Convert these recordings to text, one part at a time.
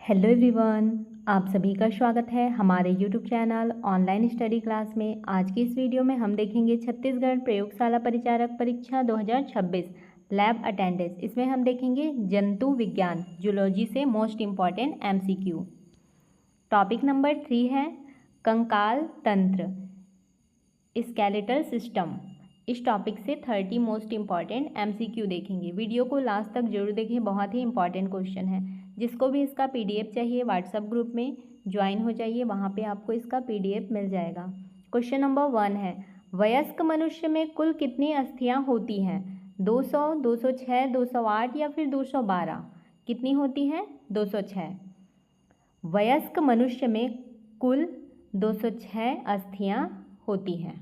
Hello everyone, आप सभी का स्वागत है हमारे YouTube channel online study class में। आज की इस वीडियो में हम देखेंगे छत्तीसगढ़ प्रयोगशाला परिचारक परीक्षा 2026 लैब अटेंडेंस। इसमें हम देखेंगे जंतु विज्ञान जूलॉजी से most important MCQ. Topic number 3 है कंकाल तंत्र स्केलेटल सिस्टम। इस टॉपिक से 30 मोस्ट इम्पॉर्टेंट एमसीक्यू देखेंगे। वीडियो को लास्ट तक जरूर देखें, बहुत ही इंपॉर्टेंट क्वेश्चन है। जिसको भी इसका पीडीएफ चाहिए व्हाट्सएप ग्रुप में ज्वाइन हो जाइए, वहाँ पे आपको इसका पीडीएफ मिल जाएगा। क्वेश्चन नंबर 1 है वयस्क मनुष्य में कुल कितनी अस्थियां होती हैं? 200, 206, 208 या फिर 212? कितनी होती हैं? 206। वयस्क मनुष्य में कुल 206 अस्थियां होती हैं।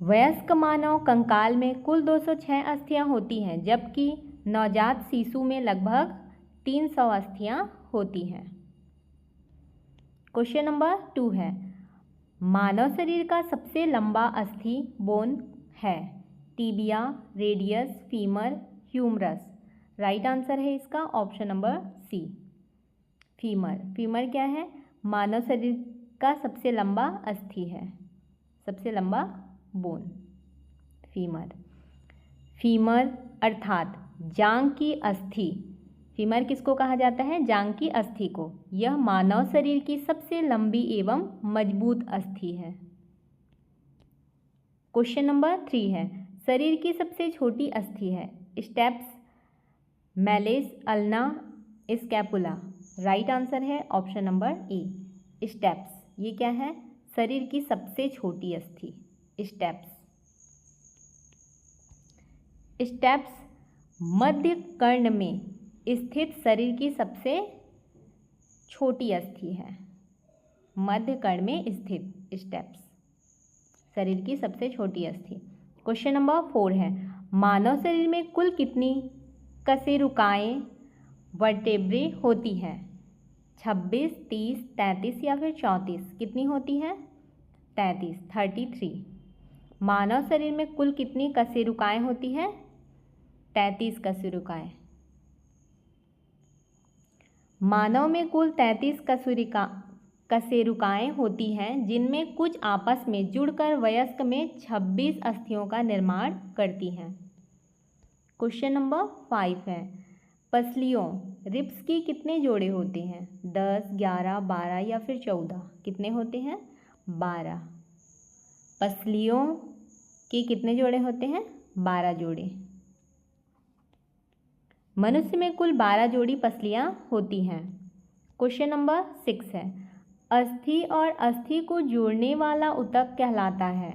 वयस्क मानव कंकाल में कुल 206 अस्थियां होती हैं, जबकि नवजात शिशु में लगभग 300 अस्थियां होती हैं। क्वेश्चन नंबर 2 है मानव शरीर का सबसे लंबा अस्थि बोन है? Tibia, radius, femur, humerus? Right answer है इसका option number C, femur. Femur क्या है? मानव शरीर का सबसे लंबा अस्थि है, सबसे लंबा बोन फीमर। फीमर अर्थात जांघ की अस्थि। फीमर किसको कहा जाता है? जांघ की अस्थि को। यह मानव शरीर की सबसे लंबी एवं मजबूत अस्थि है। क्वेश्चन नंबर 3 है शरीर की सबसे छोटी अस्थि है? Steps, malice, ulna, scapula? Right answer है ऑप्शन नंबर ए, स्टेप्स। ये क्या है? शरीर की सबसे छोटी अस्थि, स्टेप्स। स्टेप्स मध्य कर्ण में स्थित शरीर की सबसे छोटी अस्थि है। मध्य कर्ण में स्थित स्टेप्स शरीर की सबसे छोटी अस्थि। क्वेश्चन नंबर 4 है मानव शरीर में कुल कितनी कशेरुकाएं वर्टेब्रे होती हैं? 26, 30, 33 या फिर 34? कितनी होती हैं? 33, 33। मानव शरीर में कुल कितनी कशेरुकाएं होती हैं? 33 कशेरुकाएं। मानव में कुल 33 कशेरुकाएं होती हैं, जिनमें कुछ आपस में जुड़कर वयस्क में 26 अस्थियों का निर्माण करती हैं। क्वेश्चन नंबर 5 है पसलियों रिब्स की कितने जोड़े होते हैं? 10, 11, 12 या फिर 14? कितने होते हैं? 12। पसलियों के कितने जोड़े होते हैं? 12 जोड़े। मनुष्य में कुल 12 जोड़ी पसलियां होती हैं। क्वेश्चन नंबर 6 है अस्थि और अस्थि को जोड़ने वाला ऊतक कहलाता है?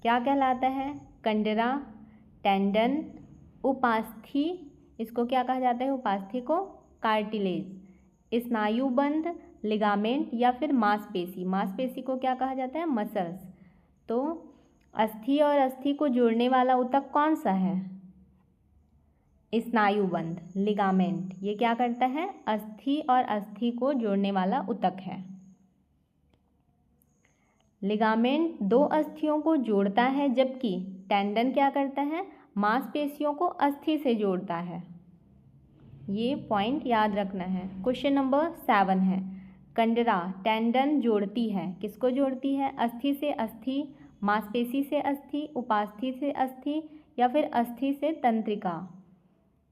क्या कहलाता है? कंडरा, टेंडन, उपास्थि, इसको क्या कहा जाता है? उपास्थि को कार्टिलेज, स्नायुबंध, लिगामेंट या फिर मांसपेशी? मांसपेशी को क्या कहा जाता है? मसल्स। तो अस्थि और अस्थि को जोड़ने वाला ऊतक कौन सा है? स्नायुबंध, लिगामेंट। ये क्या करता है? अस्थि और अस्थि को जोड़ने वाला ऊतक है। लिगामेंट दो अस्थियों को जोड़ता है, जबकि टेंडन क्या करता है? मांसपेशियों को अस्थि से जोड़ता है। ये पॉइंट याद रखना है। क्वेश्चन नंबर 7 है कंडरा टेंडन जोड़ती है, किसको जोड़ती है? अस्थि से अस्थि, मांसपेशी से अस्थि, उपास्थि से अस्थि या फिर अस्थि से तंत्रिका?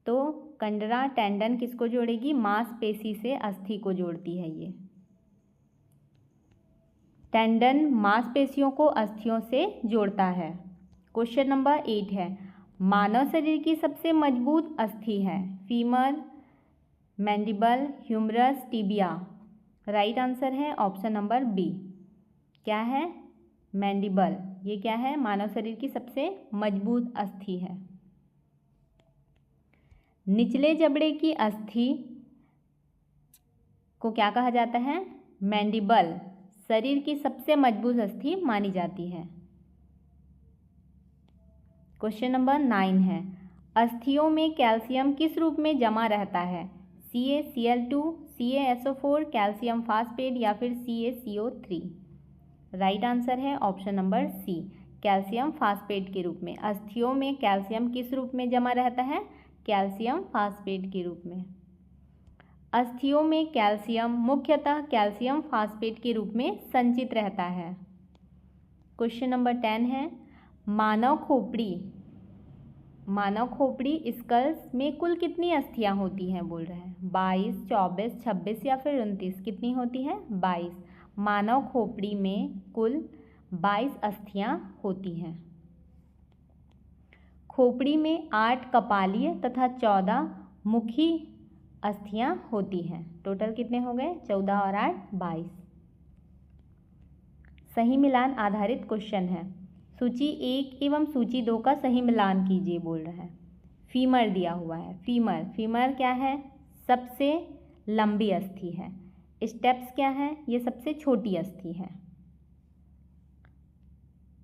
तो कंडरा टेंडन किसको जोड़ेगी? मांसपेशी से अस्थि को जोड़ती है। ये टेंडन मांसपेशियों को अस्थियों से जोड़ता है। क्वेश्चन नंबर 8 है मानव शरीर की सबसे मजबूत अस्थि है? Femur, mandible, humerus, tibia? Right answer है ऑप्शन नंबर बी। क्या है? मैंडिबल। ये क्या है? मानव शरीर की सबसे मजबूत अस्थि है। निचले जबड़े की अस्थि को क्या कहा जाता है? मैंडिबल शरीर की सबसे मजबूत अस्थि मानी जाती है। क्वेश्चन नंबर 9 है अस्थियों में कैल्शियम किस रूप में जमा रहता है? CaCl2, CaSO4, कैल्शियम फास्फेट या फिर CaCO3? राइट आंसर है option number C, calcium phosphate के रूप में। अस्थियों में कैल्शियम किस रूप में जमा रहता है? कैल्शियम फास्फेट के रूप में। अस्थियों में कैल्शियम मुख्यतः कैल्शियम फास्फेट के रूप में संचित रहता है। क्वेश्चन नंबर 10 है, मानव खोपड़ी स्कल्स में कुल कितनी अस्थियां होती हैं बोल रहे हैं। 22, 24, 26 या फिर 29। कितनी होती है? 22। मानव खोपड़ी में कुल 22 अस्थियां होती हैं। खोपड़ी में 8 कपालीय तथा 14 मुखी अस्थियां होती हैं। टोटल कितने हो गए? 14 और 8 22। सही मिलान आधारित क्वेश्चन है। सूची 1 एवं सूची 2 का सही मिलान कीजिए बोल रहा है। फीमर दिया हुआ है। फीमर क्या है? सबसे लंबी अस्थि है। स्टेप्स क्या है? ये सबसे छोटी अस्थि है।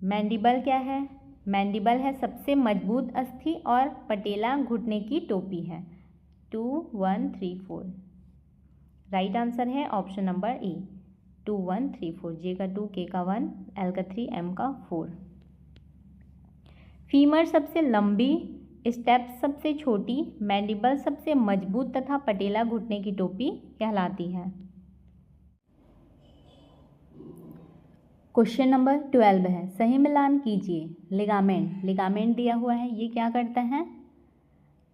मैंडिबल क्या है? मैंडिबल है सबसे मजबूत अस्थि और पटेला घुटने की टोपी है। 2 1 3 4। राइट आंसर है ऑप्शन नंबर ए 2 1 3 4। जे का 2, के का 1, एल का 3, एम का 4। फीमर सबसे लंबी, स्टेप्स सबसे छोटी, मैंडिबल सबसे मजबूत तथा पटेला घुटने की टोपी कहलाती है। क्वेश्चन नंबर 12 है, सही मिलान कीजिए। लिगामेंट दिया हुआ है, ये क्या करता है?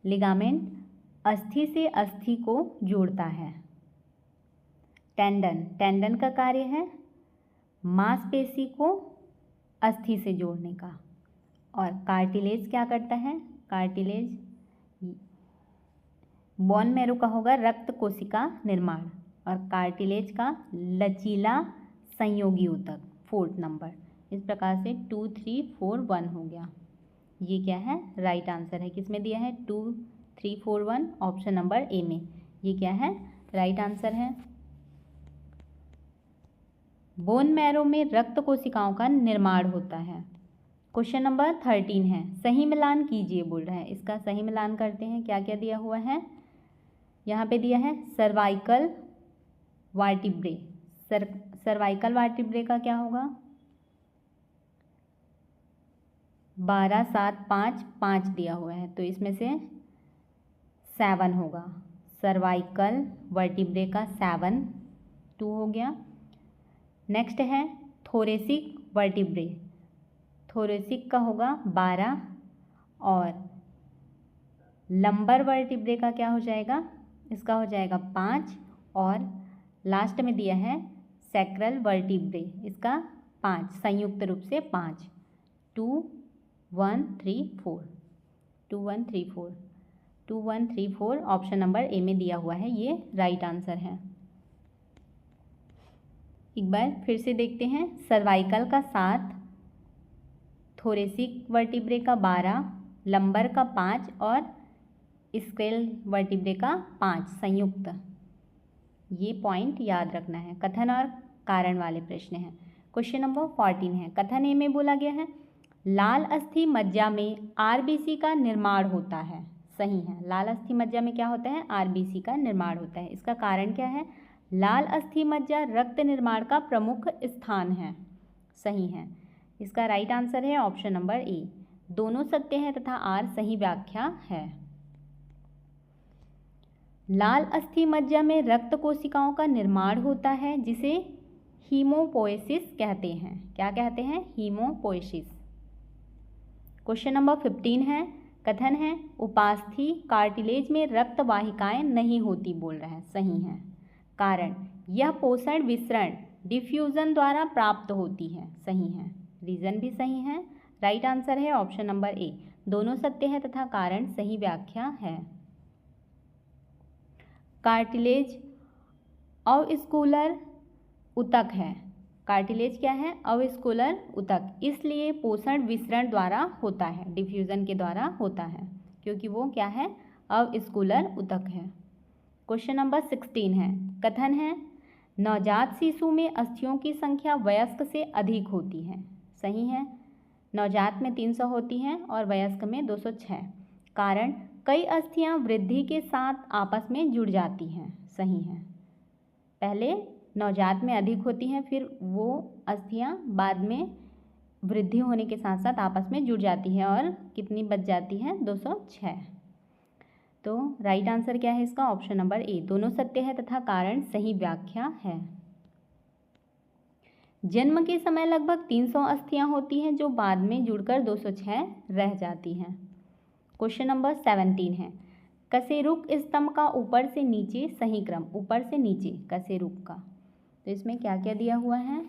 लिगामेंट अस्थि से अस्थि को जोड़ता है। टेंडन का कार्य है मांसपेशी को अस्थि से जोड़ने का। और कार्टिलेज क्या करता है? कार्टिलेज बोन मैरो का होगा रक्त कोशिका निर्माण, और कार्टिलेज का लचीला संयोगी ऊतक। 4 नंबर। इस प्रकार से 2 3 4 1 हो गया। ये क्या है? राइट आंसर है। किसमें दिया है? 2 3 4 1 ऑप्शन नंबर ए में। ये क्या है? राइट आंसर है। बोन मैरो में रक्त कोशिकाओं का निर्माण होता है। क्वेश्चन नंबर 13 है, सही मिलान कीजिए बोल रहा है। इसका सही मिलान करते हैं। क्या क्या दिया हुआ है? यहाँ पे दिया है सर्वाइकल वर्टिब्रे। सर्वाइकल वर्टिब्रे का क्या होगा? 12 7 5 5 दिया हुआ है, तो इसमें से 7 होगा। सर्वाइकल वर्टिब्रे का 7 2 हो गया। नेक्स्ट है थोरेसिक वर्टिब्रे। थोरेसिक का होगा 12, और लंबर वर्टिब्रे का क्या हो जाएगा? इसका हो जाएगा 5, और लास्ट में दिया है सैक्रल वर्टिब्रे, इसका 5, संयुक्त रूप से 5। 2 1 3 4 2 1 3 4 2 1 3 4 ऑप्शन नंबर ए में दिया हुआ है। ये राइट आंसर है। एक बार फिर से देखते हैं। सर्वाइकल का 7, थोरेसिक वर्टिब्रे का 12, लंबर का 5 और स्क्रेल वर्टिब्रे का 5 संयुक्त। ये पॉइंट याद रखना है। कथन और कारण वाले प्रश्न हैं। क्वेश्चन नंबर 14 है, कथन ए में बोला गया है लाल अस्थि मज्जा में आरबीसी का निर्माण होता है। सही है। लाल अस्थि मज्जा में क्या होता है? आरबीसी का निर्माण होता है। इसका कारण क्या है? लाल अस्थि मज्जा रक्त निर्माण का प्रमुख स्थान है। सही है। इसका राइट आंसर है ऑप्शन नंबर ए। दोनों सत्य है तथा आर सही व्याख्या है। लाल अस्थि मज्जा में रक्त कोशिकाओं का निर्माण होता है, जिसे हीमोपोएसिस कहते हैं। क्या कहते हैं? हीमोपोएसिस। क्वेश्चन नंबर 15 है, कथन है उपास्थि कार्टिलेज में रक्त वाहिकाएं नहीं होती बोल रहा है। सही है। कारण यह पोषण विसरण डिफ्यूजन द्वारा प्राप्त होती है। सही है। रीजन भी सही है। राइट आंसर है ऑप्शन नंबर ए। दोनों सत्य है तथा कारण सही व्याख्या है। कार्टिलेज अवस्कुलर ऊतक है। कार्टिलेज क्या है? अवस्कुलर ऊतक, इसलिए पोषण विसरण द्वारा होता है, डिफ्यूजन के द्वारा होता है, क्योंकि वो क्या है? अवस्कुलर ऊतक है। क्वेश्चन नंबर 16 है, कथन है नवजात शिशु में अस्थियों की संख्या वयस्क से अधिक होती है। सही है। नवजात में 300 होती हैं और वयस्क में 206। कारण कई अस्थियां वृद्धि के साथ आपस में जुड़ जाती हैं। सही है। पहले नवजात में अधिक होती हैं, फिर वो अस्थियां बाद में वृद्धि होने के साथ साथ आपस में जुड़ जाती हैं और कितनी बच जाती हैं? 206। तो राइट आंसर क्या है इसका? ऑप्शन नंबर ए, दोनों सत्य है तथा कारण सही व्याख्या है। जन्म के समय लगभग 300 अस्थियां होती हैं जो बाद में जुड़कर 206 रह जाती हैं। क्वेश्चन नंबर 17 है, कशेरुक स्तंभ का ऊपर से नीचे सही क्रम, ऊपर से नीचे कशेरुक का, तो इसमें क्या क्या दिया हुआ है?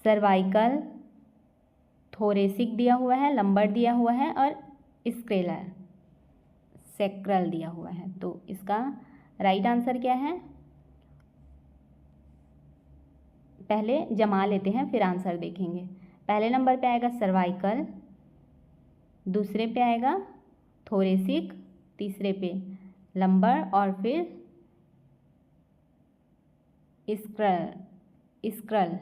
सर्वाइकल, थोरेसिक दिया हुआ है, लंबर दिया हुआ है और स्क्लेरल सेक्रल दिया हुआ है। तो इसका राइट आंसर क्या है? पहले जमा लेते हैं फिर आंसर देखेंगे। पहले नंबर पे आएगा सर्वाइकल, दूसरे पे आएगा थोरेसिक, तीसरे पे लंबर और फिर स्क्रल,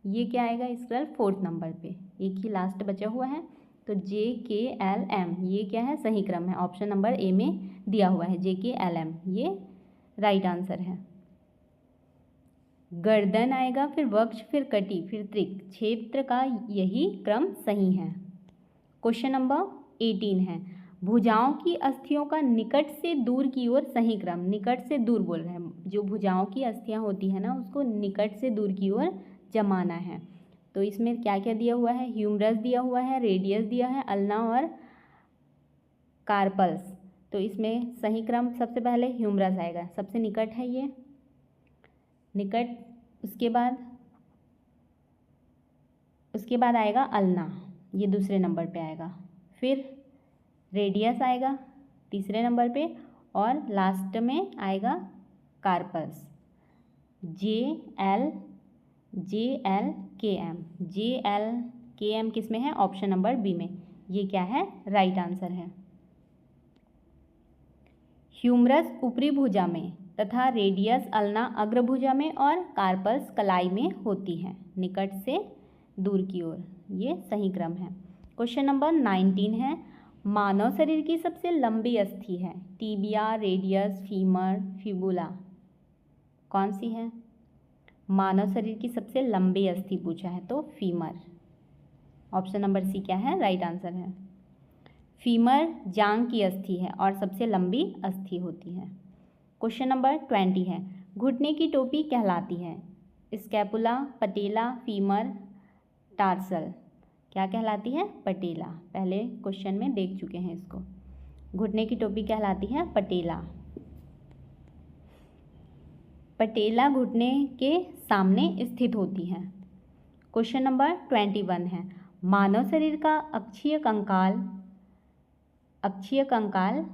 ये क्या आएगा? स्क्रल फोर्थ नंबर पे, एक ही लास्ट बचा हुआ है। तो JKLM ये क्या है? सही क्रम है, ऑप्शन नंबर ए में दिया हुआ है JKLM, ये राइट आंसर है। गर्दन आएगा, फिर वक्ष, फिर कटी, फिर त्रिक, क्षेत्र का यही क्रम सही है। क्वेश्चन नंबर 18 है, भुजाओं की अस्थियों का निकट से दूर की ओर सही क्रम, निकट से दूर बोल रहे हैं, जो भुजाओं की अस्थियां होती है ना उसको निकट से दूर की ओर जमाना है। तो इसमें क्या क्या दिया हुआ है? ह्यूमरस दिया हुआ है, रेडियस दिया है, अल्ना और कार्पल्स। तो इसमें सही क्रम सबसे पहले ह्यूमरस आएगा, सबसे निकट है ये निकट, उसके बाद आएगा अल्ना, ये दूसरे नंबर पे आएगा, फिर रेडियस आएगा तीसरे नंबर पे और लास्ट में आएगा कार्पल्स। JLKM किस में है? ऑप्शन नंबर बी में, ये क्या है? राइट आंसर है। ह्यूमरस ऊपरी भुजा में तथा रेडियस अल्ना अग्रभुजा में और कार्पल्स कलाई में होती है, निकट से दूर की ओर, ये सही क्रम है। क्वेश्चन नंबर 19 है, मानव शरीर की सबसे लंबी अस्थि है, टीबिया, रेडियस, फीमर, फिबुला, कौन सी है? मानव शरीर की सबसे लंबी अस्थि पूछा है तो फीमर, ऑप्शन नंबर सी क्या है? राइट आंसर है। फीमर जांघ की अस्थि है और सबसे लंबी अस्थि होती है। क्वेश्चन नंबर 20 है, घुटने की टोपी कहलाती है, स्कैपुला, पटेला, फीमर, टार्सल, क्या कहलाती है? पटेला, पहले क्वेश्चन में देख चुके हैं इसको। घुटने की टोपी कहलाती है पटेला। पटेला घुटने के सामने स्थित होती है। क्वेश्चन नंबर 21 है, मानव शरीर का अक्षीय कंकाल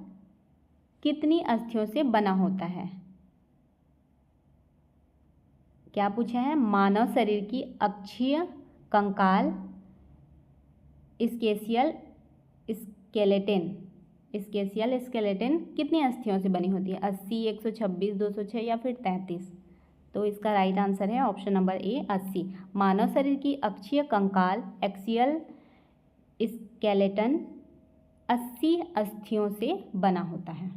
कितनी अस्थियों से बना होता है? क्या पूछा है? मानव शरीर की अक्षीय कंकाल स्केलेटन कितनी अस्थियों से बनी होती है? 80, 126, 206 या फिर 33? तो इसका राइट आंसर है ऑप्शन नंबर ए 80। मानव शरीर की अक्षीय कंकाल एक्सियल स्केलेटन 80 अस्थियों से बना होता है।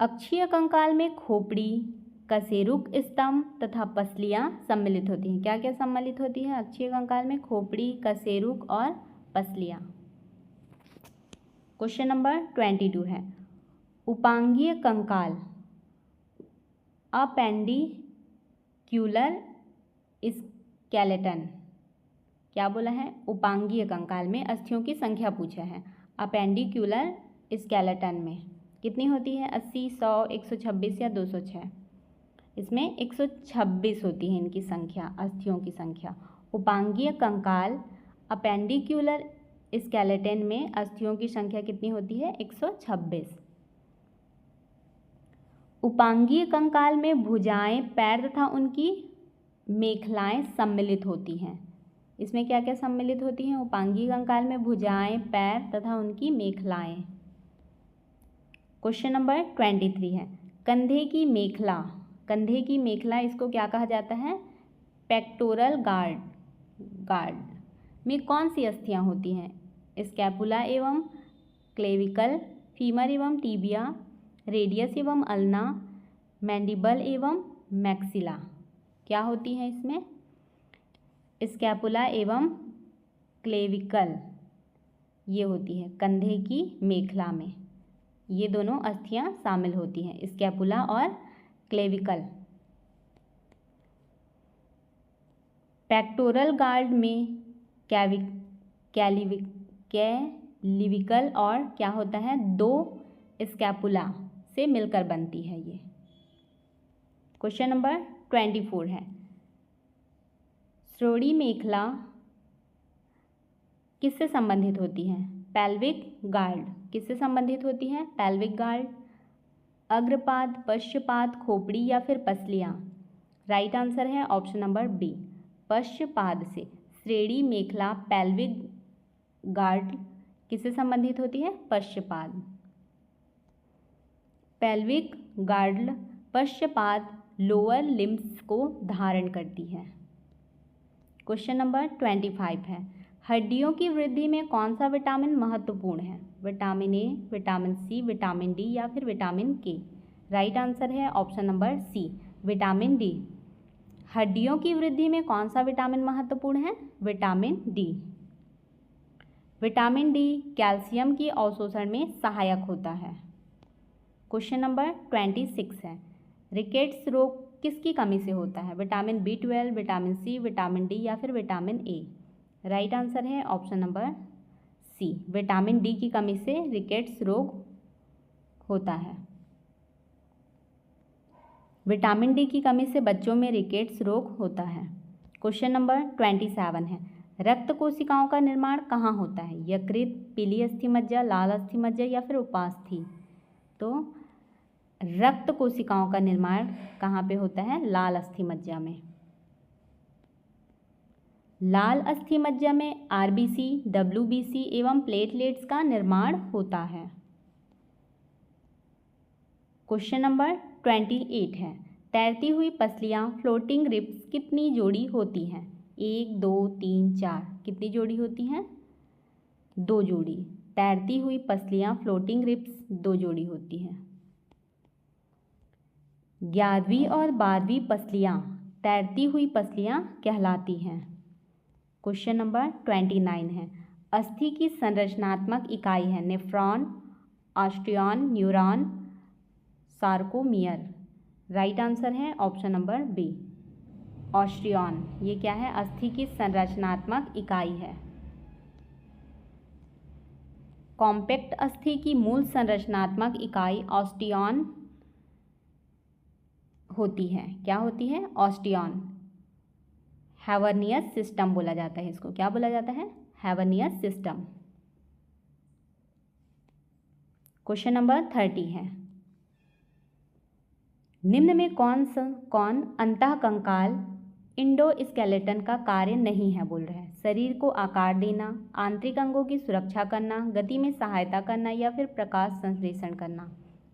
अक्षीय कंकाल में खोपड़ी, कशेरुक स्तंभ तथा पसलियां सम्मिलित होती हैं। क्या क्या सम्मिलित होती है अक्षीय कंकाल में? खोपड़ी, कशेरुक और पसलियां। क्वेश्चन नंबर 22 है, उपांगीय कंकाल अपेंडिक्यूलर स्केलेटन, क्या बोला है? उपांगीय कंकाल में अस्थियों की संख्या पूछा है। अपेंडिक्यूलर स्केलेटन में कितनी होती है? 80, 100, 126 या 206? इसमें 126 होती है इनकी संख्या, अस्थियों की संख्या। उपांगीय कंकाल अपेंडिक्यूलर स्केलेटन में अस्थियों की संख्या कितनी होती है? 126। उपांगीय कंकाल में भुजाएं, पैर तथा उनकी मेखलाएं सम्मिलित होती हैं। इसमें क्या क्या सम्मिलित होती हैं? उपांगीय कंकाल में भुजाएं, पैर तथा उनकी मेखलाएं। क्वेश्चन नंबर 23 है, कंधे की मेखला इसको क्या कहा जाता है? पेक्टोरल गार्ड में कौन सी अस्थियां होती हैं? स्कैपुला एवं क्लेविकल, फीमर एवं टीबिया, रेडियस एवं अल्ना, मैंडिबल एवं मैक्सिला, क्या होती हैं इसमें? स्कैपुला एवं क्लेविकल, ये होती है कंधे की मेखला में, ये दोनों अस्थियां शामिल होती हैं, स्कैपुला और क्लेविकल। पेक्टोरल गार्ड में कैलिविकल और क्या होता है, दो स्कैपुला से मिलकर बनती है ये। क्वेश्चन नंबर 24 है, श्रोणि मेखला किससे संबंधित होती है? पेल्विक गार्ड किससे संबंधित होती है? Pelvic guard. अग्रपाद, पश्चपाद, खोपड़ी या फिर पसलियाँ? राइट आंसर है ऑप्शन नंबर बी, पश्चपाद से। श्रेणी मेखला पेल्विक गार्ड किससे संबंधित होती है? पश्चपाद। पेल्विक गार्ड पश्चपाद लोअर लिम्स को धारण करती है। क्वेश्चन नंबर 25 है, हड्डियों की वृद्धि में कौन सा विटामिन महत्वपूर्ण है? Vitamin A, vitamin C, vitamin D या फिर विटामिन के? राइट आंसर है option number C, vitamin D. हड्डियों की वृद्धि में कौन सा विटामिन महत्वपूर्ण है? Vitamin D. Vitamin D calcium की अवशोषण में सहायक होता है। क्वेश्चन नंबर 26 है, रिकेट्स रोग किसकी कमी से होता है? Vitamin B12, vitamin C, vitamin D या फिर विटामिन ए? राइट आंसर है option number C, vitamin D की कमी से रिकेट्स रोग होता है। विटामिन डी की कमी से बच्चों में रिकेट्स रोग होता है। क्वेश्चन नंबर 27 है, रक्त कोशिकाओं का निर्माण कहाँ होता है? यकृत, पीली अस्थि मज्जा, लाल अस्थि मज्जा या फिर उपास्थि? तो रक्त कोशिकाओं का निर्माण कहाँ पे होता है? लाल अस्थि मज्जा में। लाल अस्थि मज्जा में आरबीसी, डब्ल्यूबीसी एवं प्लेटलेट्स का निर्माण होता है। क्वेश्चन नंबर 28 है, तैरती हुई पसलियाँ फ्लोटिंग रिब्स कितनी जोड़ी होती हैं? 1, 2, 3, 4? कितनी जोड़ी होती हैं? 2 जोड़ी। तैरती हुई पसलियाँ फ्लोटिंग रिब्स 2 जोड़ी होती हैं। 11वीं और 12वीं पसलियाँ तैरती हुई पसलियाँ कहलाती हैं। क्वेश्चन नंबर 29 है, अस्थि की संरचनात्मक इकाई है? Nephron, osteon, neuron, sarcomere? Right answer है ऑप्शन नंबर बी, ऑस्टियन। ये क्या है? अस्थि की संरचनात्मक इकाई है। कॉम्पैक्ट अस्थि की मूल संरचनात्मक इकाई ऑस्टियन होती है। क्या होती है? ऑस्टियन। हैवर्नियस सिस्टम बोला जाता है इसको। क्या बोला जाता है? हैवर्नियस सिस्टम। क्वेश्चन नंबर 30 है, निम्न में कौन अंतःकंकाल इंडोस्केलेटन का कार्य नहीं है बोल रहा है? शरीर को आकार देना, आंतरिक अंगों की सुरक्षा करना, गति में सहायता करना या फिर प्रकाश संश्लेषण करना?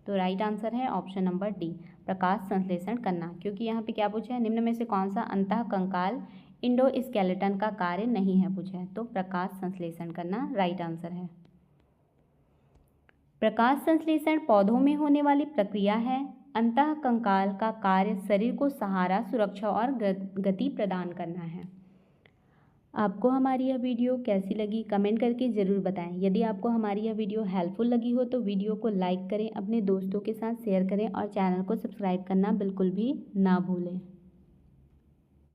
तो राइट आंसर है ऑप्शन नंबर डी, प्रकाश संश्लेषण करना। क्योंकि यहाँ पे क्या पूछा है? निम्न में से कौन सा अंतःकंकाल इंडोस्केलेटन का कार्य नहीं है पूछा है? तो प्रकाश संश्लेषण करना राइट आंसर है। प्रकाश संश्लेषण पौधों में होने वाली प्रक्रिया है। अंतःकंकाल का कार्य शरीर को सहारा, सुरक्षा और गति प्रदान करना है। आपको हमारी यह वीडियो कैसी लगी कमेंट करके ज़रूर बताएं। यदि आपको हमारी यह वीडियो हेल्पफुल लगी हो तो वीडियो को लाइक करें, अपने दोस्तों के साथ शेयर करें और चैनल को सब्सक्राइब करना बिल्कुल भी ना भूलें।